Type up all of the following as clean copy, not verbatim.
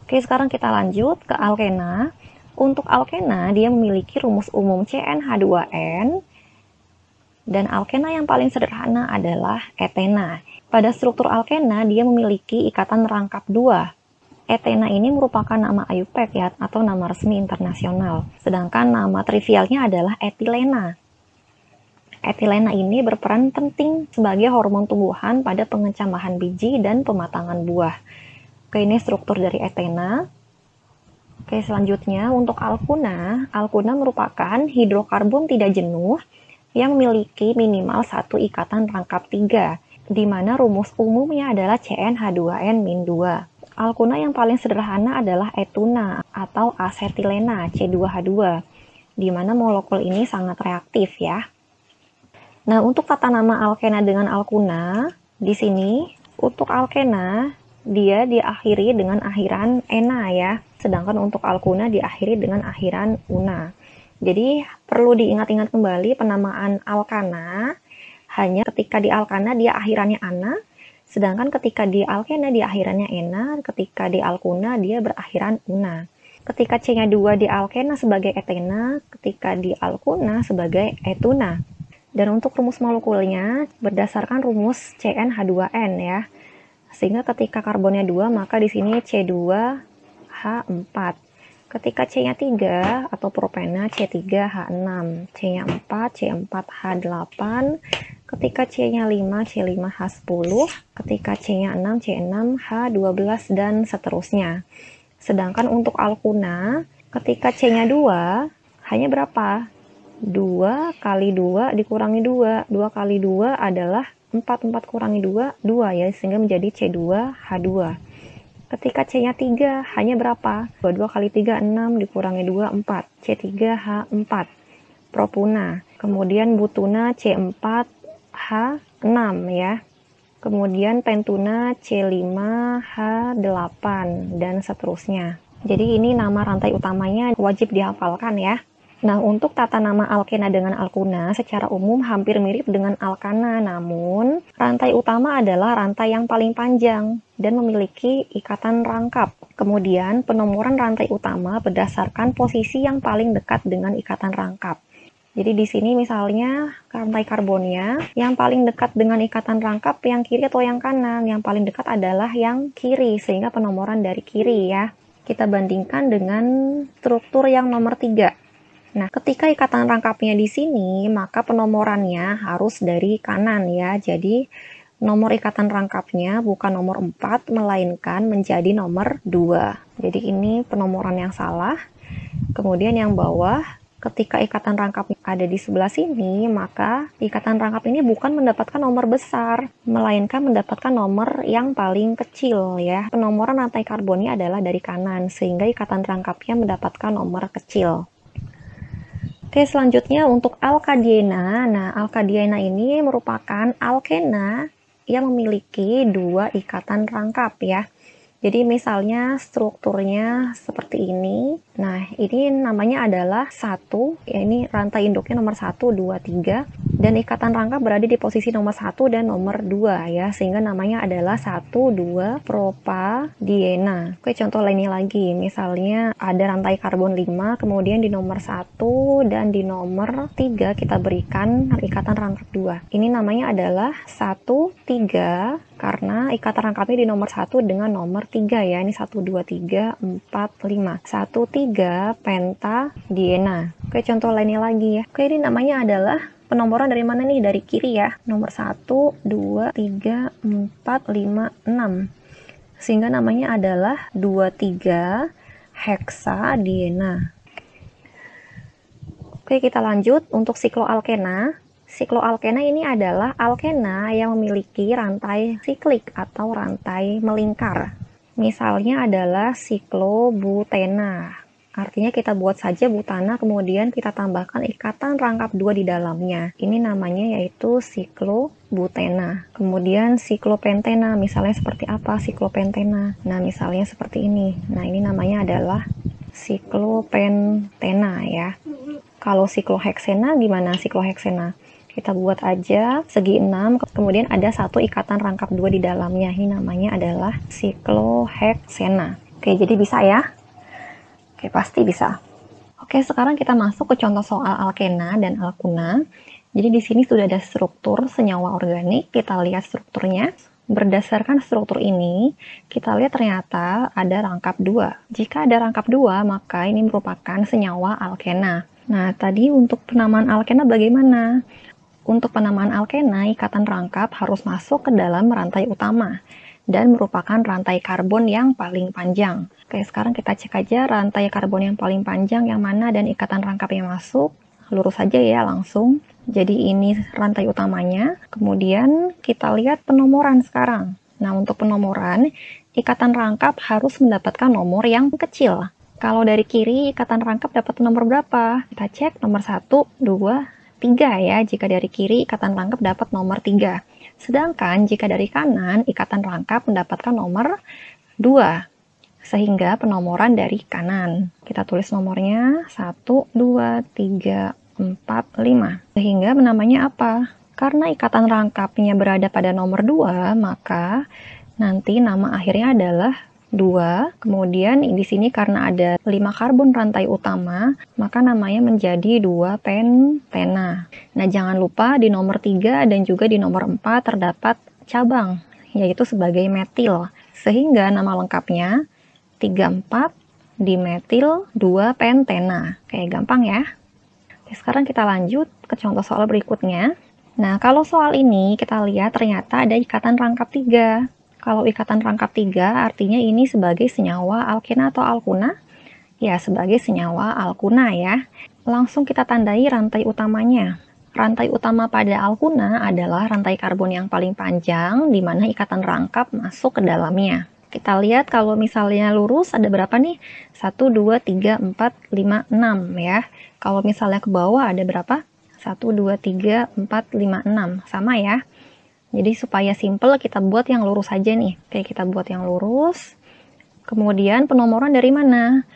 Oke, sekarang kita lanjut ke alkena. Untuk alkena, dia memiliki rumus umum CnH2n, dan alkena yang paling sederhana adalah etena. Pada struktur alkena, dia memiliki ikatan rangkap 2. Etena ini merupakan nama IUPAC ya, atau nama resmi internasional. Sedangkan nama trivialnya adalah etilena. Etilena ini berperan penting sebagai hormon tumbuhan pada pengecambahan biji dan pematangan buah. Oke, ini struktur dari etena. Oke, selanjutnya untuk alkuna. Alkuna merupakan hidrokarbon tidak jenuh yang memiliki minimal satu ikatan rangkap 3, di mana rumus umumnya adalah CnH2n-2. Alkuna yang paling sederhana adalah etuna atau asetilena C2H2, di mana molekul ini sangat reaktif ya. Nah, untuk tata nama alkena dengan alkuna, di sini untuk alkena dia diakhiri dengan akhiran ena ya, sedangkan untuk alkuna diakhiri dengan akhiran una. Jadi perlu diingat-ingat kembali penamaan alkana, hanya ketika di alkana dia akhirannya ana, sedangkan ketika di alkena dia akhirannya ena, ketika di alkuna dia berakhiran una. Ketika C-nya 2 di alkena sebagai etena, ketika di alkuna sebagai etuna. Dan untuk rumus molekulnya berdasarkan rumus CnH2n ya. Sehingga ketika karbonnya 2, maka di sini C2H4. Ketika C-nya 3 atau propena C3H6, C-nya 4, C4H8, ketika C-nya 5, C5H10, ketika C-nya 6, C6H12 dan seterusnya. Sedangkan untuk alkuna, ketika C-nya 2, hanya berapa? 2 kali 2 dikurangi 2. 2 kali 2 adalah 4. 4 kurangi 2, 2 ya, sehingga menjadi C2H2. Ketika C-nya 3, hanya berapa? 2 kali 3, 6, dikurangi 2, 4. C3H4. Propuna. Kemudian butuna C4H6 ya. Kemudian pentuna C5H8 dan seterusnya. Jadi ini nama rantai utamanya wajib dihafalkan ya. Nah, untuk tata nama alkena dengan alkuna secara umum hampir mirip dengan alkana, namun rantai utama adalah rantai yang paling panjang dan memiliki ikatan rangkap. Kemudian, penomoran rantai utama berdasarkan posisi yang paling dekat dengan ikatan rangkap. Jadi di sini misalnya rantai karbonnya yang paling dekat dengan ikatan rangkap yang kiri atau yang kanan. Yang paling dekat adalah yang kiri, sehingga penomoran dari kiri ya. Kita bandingkan dengan struktur yang nomor 3. Nah, ketika ikatan rangkapnya di sini, maka penomorannya harus dari kanan ya. Jadi, nomor ikatan rangkapnya bukan nomor 4, melainkan menjadi nomor 2. Jadi, ini penomoran yang salah. Kemudian yang bawah, ketika ikatan rangkapnya ada di sebelah sini, maka ikatan rangkap ini bukan mendapatkan nomor besar, melainkan mendapatkan nomor yang paling kecil ya. Penomoran rantai karbonnya adalah dari kanan, sehingga ikatan rangkapnya mendapatkan nomor kecil. Oke, selanjutnya untuk alkadiena. Nah, alkadiena ini merupakan alkena yang memiliki 2 ikatan rangkap ya. Jadi misalnya strukturnya seperti ini. Nah, ini namanya adalah 1, ya ini rantai induknya nomor 1, 2, 3. Dan ikatan rangkap berada di posisi nomor 1 dan nomor 2 ya. Sehingga namanya adalah 1, 2 propadiena. Oke, contoh lainnya lagi. Misalnya ada rantai karbon 5, kemudian di nomor 1 dan di nomor 3 kita berikan ikatan rangkap 2. Ini namanya adalah 1, 3. Karena ikatan rangkapnya di nomor 1 dengan nomor 3 ya. Ini 1, 2, 3, 4, 5. 1, 3 pentadiena. Oke, contoh lainnya lagi ya. Oke, ini namanya adalah penomoran dari mana nih? Dari kiri ya. Nomor 1, 2, 3, 4, 5, 6. Sehingga namanya adalah 23 heksadiena. Oke, kita lanjut untuk sikloalkena. Sikloalkena ini adalah alkena yang memiliki rantai siklik atau rantai melingkar. Misalnya adalah siklobutena. Artinya kita buat saja butana, kemudian kita tambahkan ikatan rangkap 2 di dalamnya. Ini namanya yaitu siklobutena. Kemudian siklopentena, misalnya seperti apa siklopentena? Nah, misalnya seperti ini. Nah, ini namanya adalah siklopentena ya. Kalau sikloheksena gimana sikloheksena? Kita buat aja segi 6, kemudian ada 1 ikatan rangkap 2 di dalamnya. Ini namanya adalah sikloheksena. Oke, jadi bisa ya? Oke, pasti bisa. Oke, sekarang kita masuk ke contoh soal alkena dan alkuna. Jadi di sini sudah ada struktur senyawa organik, kita lihat strukturnya. Berdasarkan struktur ini, kita lihat ternyata ada rangkap 2. Jika ada rangkap 2, maka ini merupakan senyawa alkena. Nah, tadi untuk penamaan alkena bagaimana? Untuk penamaan alkena, ikatan rangkap harus masuk ke dalam rantai utama dan merupakan rantai karbon yang paling panjang. Oke, sekarang kita cek aja rantai karbon yang paling panjang yang mana dan ikatan rangkap yang masuk. Lurus saja ya langsung. Jadi ini rantai utamanya. Kemudian kita lihat penomoran sekarang. Nah, untuk penomoran, ikatan rangkap harus mendapatkan nomor yang kecil. Kalau dari kiri, ikatan rangkap dapat nomor berapa? Kita cek nomor 1, 2, 3 ya. Jika dari kiri, ikatan rangkap dapat nomor 3. Sedangkan jika dari kanan, ikatan rangkap mendapatkan nomor 2. Sehingga penomoran dari kanan. Kita tulis nomornya 1, 2, 3, 4, 5. Sehingga namanya apa? Karena ikatan rangkapnya berada pada nomor 2, maka nanti nama akhirnya adalah 2. Kemudian di sini karena ada 5 karbon rantai utama, maka namanya menjadi 2 pentena. Nah, jangan lupa di nomor 3 dan juga di nomor 4 terdapat cabang, yaitu sebagai metil. Sehingga nama lengkapnya 34 dimetil 2 pentena. Oke, gampang ya. Oke, sekarang kita lanjut ke contoh soal berikutnya. Nah, kalau soal ini kita lihat ternyata ada ikatan rangkap 3. Kalau ikatan rangkap 3 artinya ini sebagai senyawa alkena atau alkuna? Ya, sebagai senyawa alkuna ya. Langsung kita tandai rantai utamanya. Rantai utama pada alkuna adalah rantai karbon yang paling panjang, di mana ikatan rangkap masuk ke dalamnya. Kita lihat kalau misalnya lurus ada berapa nih? 1, 2, 3, 4, 5, 6 ya. Kalau misalnya ke bawah ada berapa? 1, 2, 3, 4, 5, 6. Sama ya. Jadi supaya simple kita buat yang lurus saja nih. Oke, kita buat yang lurus. Kemudian penomoran dari mana?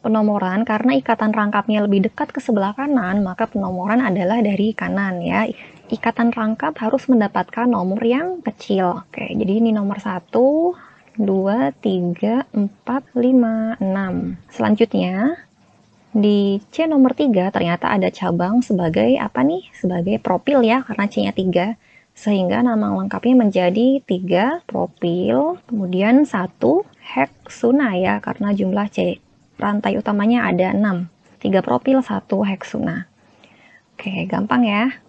Penomoran karena ikatan rangkapnya lebih dekat ke sebelah kanan, maka penomoran adalah dari kanan ya. Ikatan rangkap harus mendapatkan nomor yang kecil. Oke, jadi ini nomor 1, 2, 3, 4, 5, 6. Selanjutnya, di C nomor 3 ternyata ada cabang sebagai apa nih? Sebagai propil ya, karena C-nya 3. Sehingga nama lengkapnya menjadi 3 propil, kemudian 1 heksuna ya, karena jumlah C. Rantai utamanya ada 6. 3 propil, 1 heksuna. Oke, gampang ya.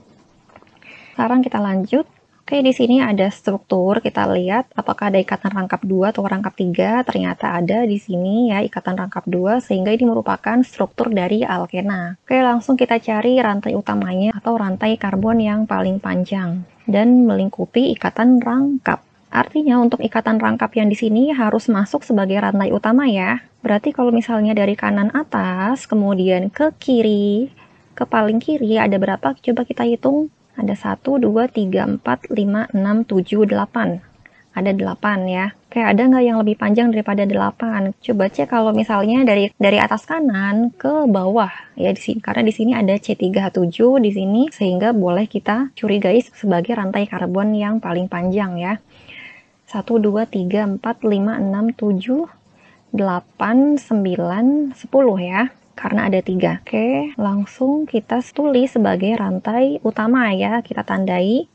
Sekarang kita lanjut. Oke, di sini ada struktur, kita lihat apakah ada ikatan rangkap 2 atau rangkap 3, ternyata ada di sini ya ikatan rangkap 2, sehingga ini merupakan struktur dari alkena. Oke, langsung kita cari rantai utamanya atau rantai karbon yang paling panjang dan melingkupi ikatan rangkap. Artinya untuk ikatan rangkap yang di sini harus masuk sebagai rantai utama ya. Berarti kalau misalnya dari kanan atas, kemudian ke kiri, ke paling kiri ada berapa? Coba kita hitung. Ada 1, 2, 3, 4, 5, 6, 7, 8. Ada 8 ya. Oke, ada nggak yang lebih panjang daripada 8? Coba cek kalau misalnya dari atas kanan ke bawah ya di sini. Karena di sini ada C3H7 di sini sehingga boleh kita curigai sebagai rantai karbon yang paling panjang ya. 1, 2, 3, 4, 5, 6, 7, 8, 9, 10 ya. Karena ada 3. Oke, langsung kita tulis sebagai rantai utama ya, kita tandai.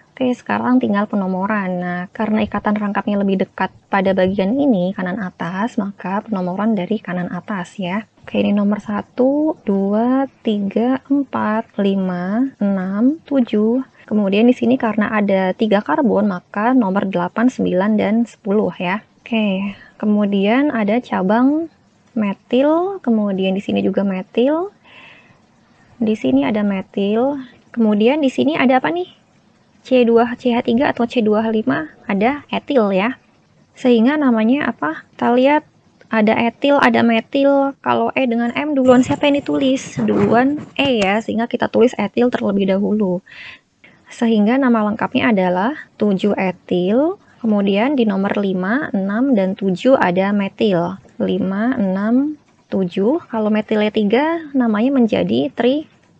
Oke, sekarang tinggal penomoran. Nah, karena ikatan rangkapnya lebih dekat pada bagian ini, kanan atas, maka penomoran dari kanan atas ya. Oke, ini nomor 1, 2, 3, 4, 5, 6, 7. Kemudian di sini karena ada 3 karbon, maka nomor 8, 9, dan 10 ya. Oke, kemudian ada cabang metil, kemudian di sini juga metil, di sini ada metil, kemudian di sini ada apa nih? CH3 atau C2H5 ada etil ya. Sehingga namanya apa? Kita lihat ada etil, ada metil. Kalau E dengan M duluan siapa yang ditulis? Duluan E ya, sehingga kita tulis etil terlebih dahulu. Sehingga nama lengkapnya adalah 7 etil. Kemudian di nomor 5, 6, dan 7 ada metil. 5, 6, 7. Kalau metilnya 3 namanya menjadi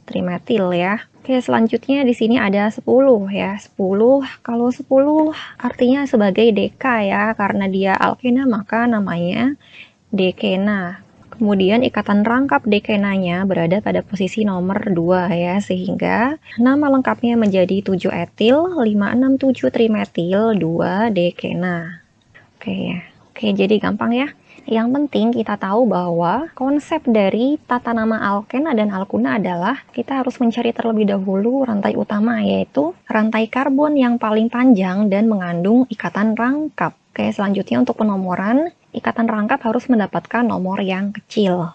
trimetil ya. Oke, selanjutnya di sini ada 10 ya. 10, kalau 10 artinya sebagai deka ya, karena dia alkena maka namanya dekena. Kemudian ikatan rangkap dekenanya berada pada posisi nomor 2 ya, sehingga nama lengkapnya menjadi 7 etil, 567 trimetil, 2 dekena. Oke, jadi gampang ya. Yang penting kita tahu bahwa konsep dari tata nama alkena dan alkuna adalah kita harus mencari terlebih dahulu rantai utama, yaitu rantai karbon yang paling panjang dan mengandung ikatan rangkap. Oke, selanjutnya untuk penomoran, ikatan rangkap harus mendapatkan nomor yang kecil.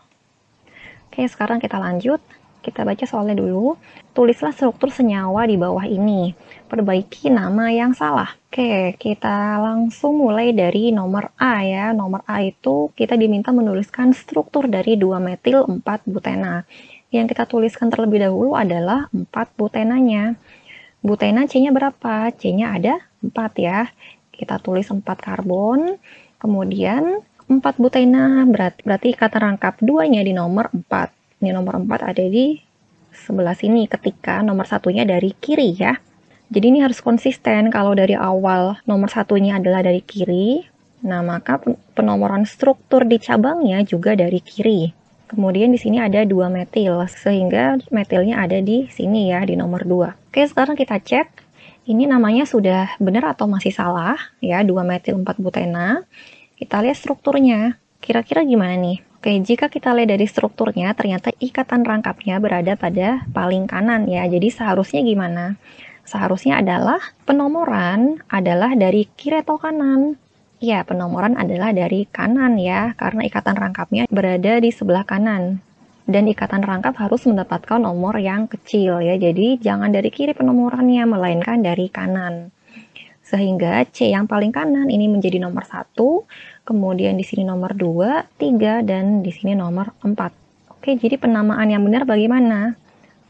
Oke, sekarang kita lanjut. Kita baca soalnya dulu. Tulislah struktur senyawa di bawah ini. Perbaiki nama yang salah. Oke, kita langsung mulai dari nomor A ya. Nomor A itu kita diminta menuliskan struktur dari 2-metil 4-butena. Yang kita tuliskan terlebih dahulu adalah 4 butenanya. Butena C-nya berapa? C-nya ada 4 ya. Kita tulis 4 karbon, kemudian 4 butena, berarti ikatan rangkap 2-nya di nomor 4. Ini nomor 4 ada di sebelah sini ketika nomor satunya dari kiri ya. Jadi ini harus konsisten. Kalau dari awal nomor satunya adalah dari kiri, nah maka penomoran struktur di cabangnya juga dari kiri. Kemudian di sini ada 2 metil, sehingga metilnya ada di sini ya, di nomor 2. Oke, sekarang kita cek. Ini namanya sudah benar atau masih salah ya, 2-metil 4-butena. Kita lihat strukturnya. Kira-kira gimana nih? Oke, jika kita lihat dari strukturnya, ternyata ikatan rangkapnya berada pada paling kanan ya. Jadi seharusnya gimana? Seharusnya adalah penomoran adalah dari kiri atau kanan. Ya, penomoran adalah dari kanan ya, karena ikatan rangkapnya berada di sebelah kanan. Dan ikatan rangkap harus mendapatkan nomor yang kecil ya. Jadi jangan dari kiri penomorannya, melainkan dari kanan. Sehingga C yang paling kanan ini menjadi nomor 1, kemudian di sini nomor 2, 3, dan di sini nomor 4. Oke, jadi penamaan yang benar bagaimana?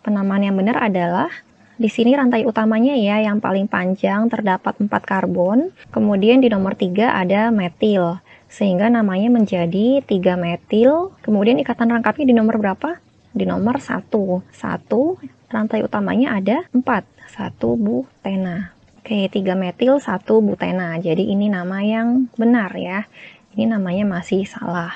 Penamaan yang benar adalah di sini rantai utamanya ya, yang paling panjang terdapat 4 karbon, kemudian di nomor 3 ada metil. Sehingga namanya menjadi 3 metil, kemudian ikatan rangkapnya di nomor berapa? Di nomor 1. 1, rantai utamanya ada 4, 1 butena. Oke, 3 metil, 1 butena. Jadi ini nama yang benar ya. Ini namanya masih salah.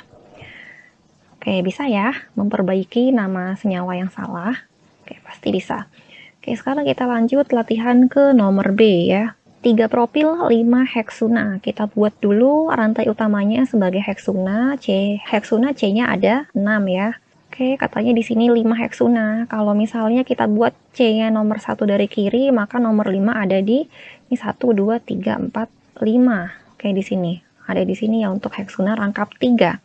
Oke, bisa ya memperbaiki nama senyawa yang salah. Oke, pasti bisa. Oke, sekarang kita lanjut latihan ke nomor B ya. 3 propil, 5 heksuna. Kita buat dulu rantai utamanya sebagai heksuna. Heksuna C-nya ada 6 ya. Oke, katanya di sini 5 heksuna. Kalau misalnya kita buat C-nya nomor 1 dari kiri, maka nomor 5 ada di ini 1, 2, 3, 4, 5. Oke, di sini. Ada di sini ya untuk heksuna rangkap 3.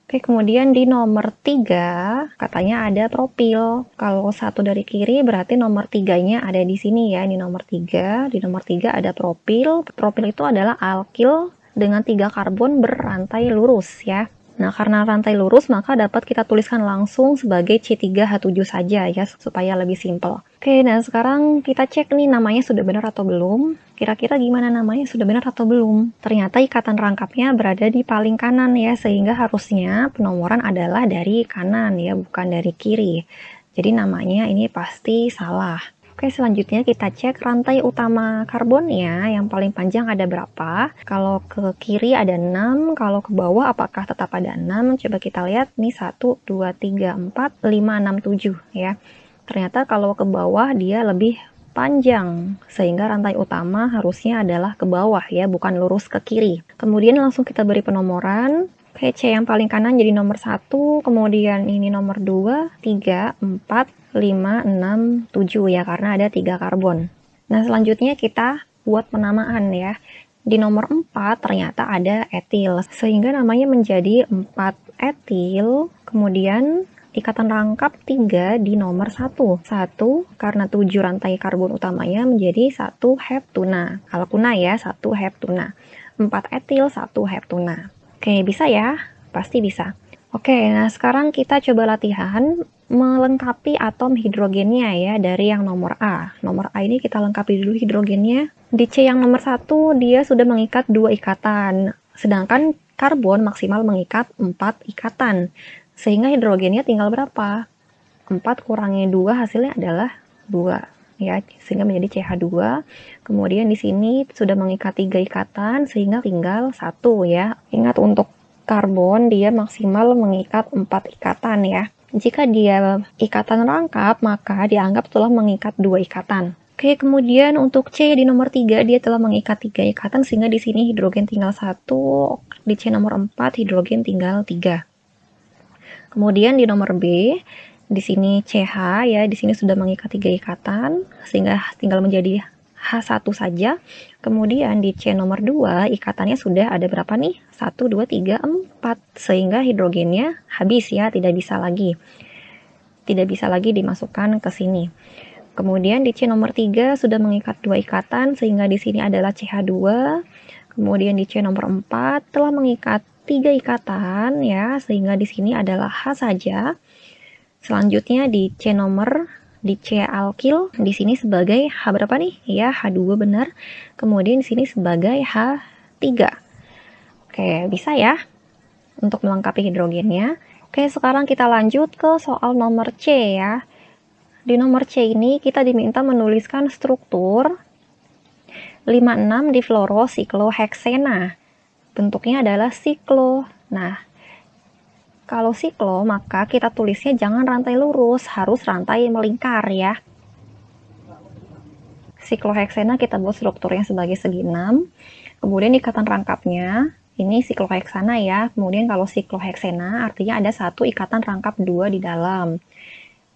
Oke, kemudian di nomor 3 katanya ada propil. Kalau 1 dari kiri berarti nomor 3-nya ada di sini ya, di nomor 3. Di nomor 3 ada propil. Propil itu adalah alkil dengan 3 karbon berrantai lurus ya. Nah, karena rantai lurus maka dapat kita tuliskan langsung sebagai C3H7 saja ya, supaya lebih simpel. Oke, dan sekarang kita cek nih namanya sudah benar atau belum. Kira-kira gimana namanya sudah benar atau belum? Ternyata ikatan rangkapnya berada di paling kanan ya, sehingga harusnya penomoran adalah dari kanan ya, bukan dari kiri. Jadi namanya ini pasti salah. Oke, selanjutnya kita cek rantai utama karbonnya yang paling panjang ada berapa. Kalau ke kiri ada 6, kalau ke bawah apakah tetap ada 6? Coba kita lihat nih 1, 2, 3, 4, 5, 6, 7 ya. Ternyata kalau ke bawah dia lebih panjang, sehingga rantai utama harusnya adalah ke bawah ya, bukan lurus ke kiri. Kemudian langsung kita beri penomoran. Oke, C yang paling kanan jadi nomor 1, kemudian ini nomor 2, 3, 4, 5, 6, 7 ya, karena ada 3 karbon. Nah, selanjutnya kita buat penamaan ya. Di nomor 4 ternyata ada etil, sehingga namanya menjadi 4 etil, kemudian ikatan rangkap 3 di nomor 1. 1 karena 7 rantai karbon utamanya menjadi 1 heptuna. Alkuna ya, 1 heptuna. 4 etil, 1 heptuna. Oke, bisa ya? Pasti bisa. Oke, nah sekarang kita coba latihan melengkapi atom hidrogennya ya dari yang nomor A. Nomor A ini kita lengkapi dulu hidrogennya. Di C yang nomor 1 dia sudah mengikat 2 ikatan, sedangkan karbon maksimal mengikat 4 ikatan. Sehingga hidrogennya tinggal berapa? 4 kurangi 2 hasilnya adalah 2 ya, sehingga menjadi CH2. Kemudian di sini sudah mengikat 3 ikatan sehingga tinggal 1 ya. Ingat, untuk karbon dia maksimal mengikat 4 ikatan ya. Jika dia ikatan rangkap, maka dianggap telah mengikat 2 ikatan. Oke, kemudian untuk C di nomor 3 dia telah mengikat 3 ikatan sehingga di sini hidrogen tinggal 1, di C nomor 4 hidrogen tinggal 3. Kemudian di nomor B, di sini CH ya, di sini sudah mengikat 3 ikatan sehingga tinggal menjadi H1 saja. Kemudian di C nomor 2 ikatannya sudah ada berapa nih? 1, 2, 3, 4 sehingga hidrogennya habis ya, tidak bisa lagi dimasukkan ke sini. Kemudian di C nomor 3 sudah mengikat 2 ikatan sehingga di sini adalah CH2. Kemudian di C nomor 4 telah mengikat 3 ikatan ya, sehingga di sini adalah H saja. Selanjutnya di C alkil di sini sebagai H berapa nih? Ya, H2 benar. Kemudian di sini sebagai H3. Oke, bisa ya untuk melengkapi hidrogennya. Oke, sekarang kita lanjut ke soal nomor C ya. Di nomor C ini kita diminta menuliskan struktur 56 difluorosikloheksena. Bentuknya adalah siklo. Nah, kalau siklo maka kita tulisnya jangan rantai lurus, harus rantai melingkar ya. Sikloheksena kita buat strukturnya sebagai segi 6. Kemudian ikatan rangkapnya, ini sikloheksana ya. Kemudian kalau sikloheksena artinya ada satu ikatan rangkap 2 di dalam.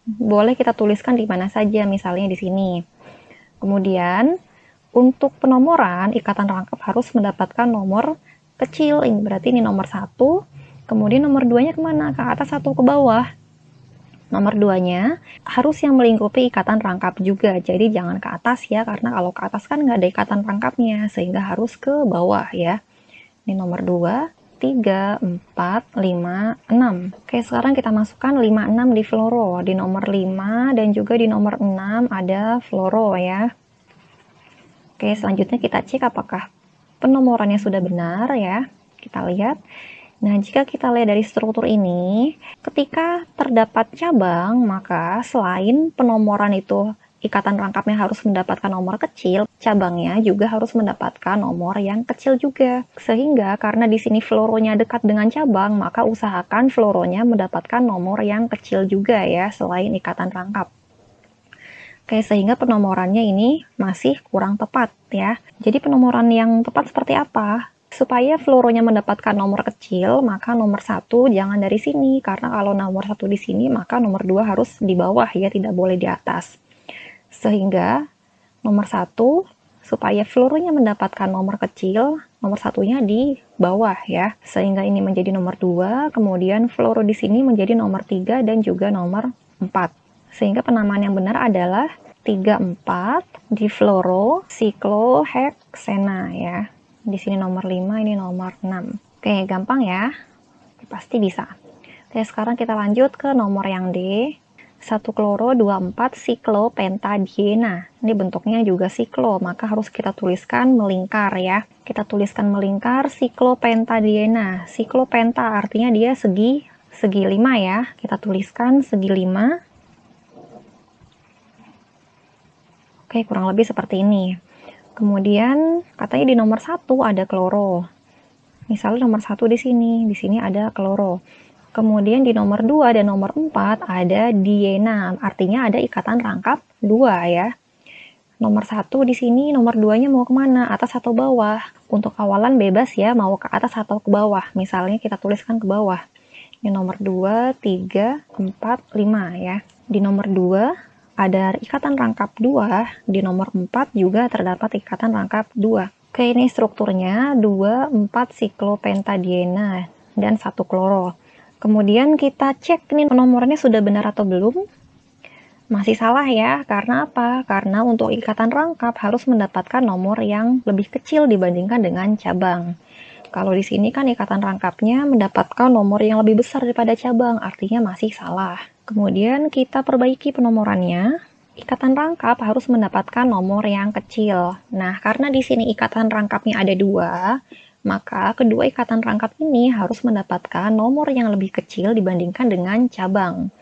Boleh kita tuliskan di mana saja, misalnya di sini. Kemudian untuk penomoran, ikatan rangkap harus mendapatkan nomor kecil, ini berarti ini nomor 1, kemudian nomor 2-nya kemana? Ke atas atau ke bawah? Nomor 2-nya harus yang melingkupi ikatan rangkap juga, jadi jangan ke atas ya, karena kalau ke atas kan nggak ada ikatan rangkapnya, sehingga harus ke bawah ya. Ini nomor 2, 3, 4, 5, 6. Oke, sekarang kita masukkan 5, 6 di fluoro. Di nomor 5 dan juga di nomor 6 ada fluoro ya. Oke, selanjutnya kita cek apakah penomorannya sudah benar ya. Kita lihat. Nah, jika kita lihat dari struktur ini, ketika terdapat cabang, maka selain penomoran itu ikatan rangkapnya harus mendapatkan nomor kecil, cabangnya juga harus mendapatkan nomor yang kecil juga. Sehingga karena di sini fluoronya dekat dengan cabang, maka usahakan fluoronya mendapatkan nomor yang kecil juga ya, selain ikatan rangkap. Oke, sehingga penomorannya ini masih kurang tepat ya. Jadi penomoran yang tepat seperti apa? Supaya fluoronya mendapatkan nomor kecil, maka nomor 1 jangan dari sini. Karena kalau nomor 1 di sini, maka nomor 2 harus di bawah ya, tidak boleh di atas. Sehingga nomor 1, supaya fluoronya mendapatkan nomor kecil, nomor 1-nya di bawah ya. Sehingga ini menjadi nomor 2, kemudian fluoro di sini menjadi nomor 3 dan juga nomor 4. Sehingga penamaan yang benar adalah 34 difluorosikloheksena ya. Di sini nomor 5, ini nomor 6. Oke, gampang ya. Pasti bisa. Oke, sekarang kita lanjut ke nomor yang D. 1 kloro 24 siklopentadiena. Ini bentuknya juga siklo, maka harus kita tuliskan melingkar ya. Kita tuliskan melingkar siklopentadiena. Siklopenta artinya dia segi 5 ya. Kita tuliskan segi 5. Oke, kurang lebih seperti ini. Kemudian katanya di nomor 1 ada kloro. Misalnya nomor 1 di sini ada kloro. Kemudian di nomor 2 dan nomor 4 ada diena, artinya ada ikatan rangkap 2 ya. Nomor 1 di sini, nomor 2-nya mau kemana? Atas atau bawah? Untuk awalan bebas ya, mau ke atas atau ke bawah. Misalnya kita tuliskan ke bawah. Ini nomor 2, 3, 4, 5 ya. Di nomor 2 ada ikatan rangkap 2, di nomor 4 juga terdapat ikatan rangkap 2. Oke, ini strukturnya 2, 4 siklopentadiena dan 1 kloro. Kemudian kita cek nih penomorannya sudah benar atau belum. Masih salah ya, karena apa? Karena untuk ikatan rangkap harus mendapatkan nomor yang lebih kecil dibandingkan dengan cabang. Kalau di sini kan ikatan rangkapnya mendapatkan nomor yang lebih besar daripada cabang, artinya masih salah. Kemudian kita perbaiki penomorannya. Ikatan rangkap harus mendapatkan nomor yang kecil. Nah, karena di sini ikatan rangkapnya ada 2, maka kedua ikatan rangkap ini harus mendapatkan nomor yang lebih kecil dibandingkan dengan cabang.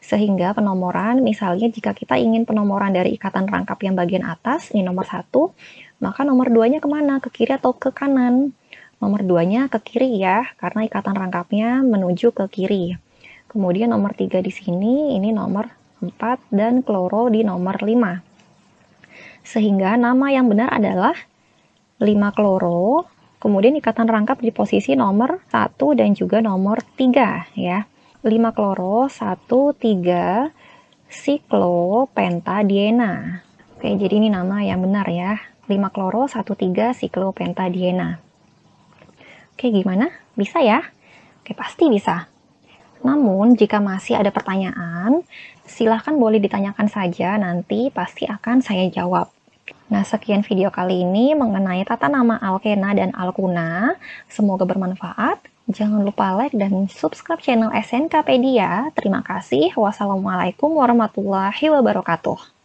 Sehingga penomoran, misalnya jika kita ingin penomoran dari ikatan rangkap yang bagian atas, ini nomor 1, maka nomor 2-nya kemana? Ke kiri atau ke kanan? Nomor 2-nya ke kiri ya, karena ikatan rangkapnya menuju ke kiri. Kemudian nomor 3 di sini, ini nomor 4, dan kloro di nomor 5. Sehingga nama yang benar adalah 5 kloro, kemudian ikatan rangkap di posisi nomor 1 dan juga nomor 3 ya. 5 kloro, 1, 3, siklopentadiena. Oke, jadi ini nama yang benar ya. 5 kloro, 1, 3, siklopentadiena. Oke, gimana? Bisa ya? Oke, pasti bisa. Namun, jika masih ada pertanyaan, silahkan boleh ditanyakan saja, nanti pasti akan saya jawab. Nah, sekian video kali ini mengenai tata nama alkena dan alkuna. Semoga bermanfaat. Jangan lupa like dan subscribe channel SNKpedia. Terima kasih. Wassalamualaikum warahmatullahi wabarakatuh.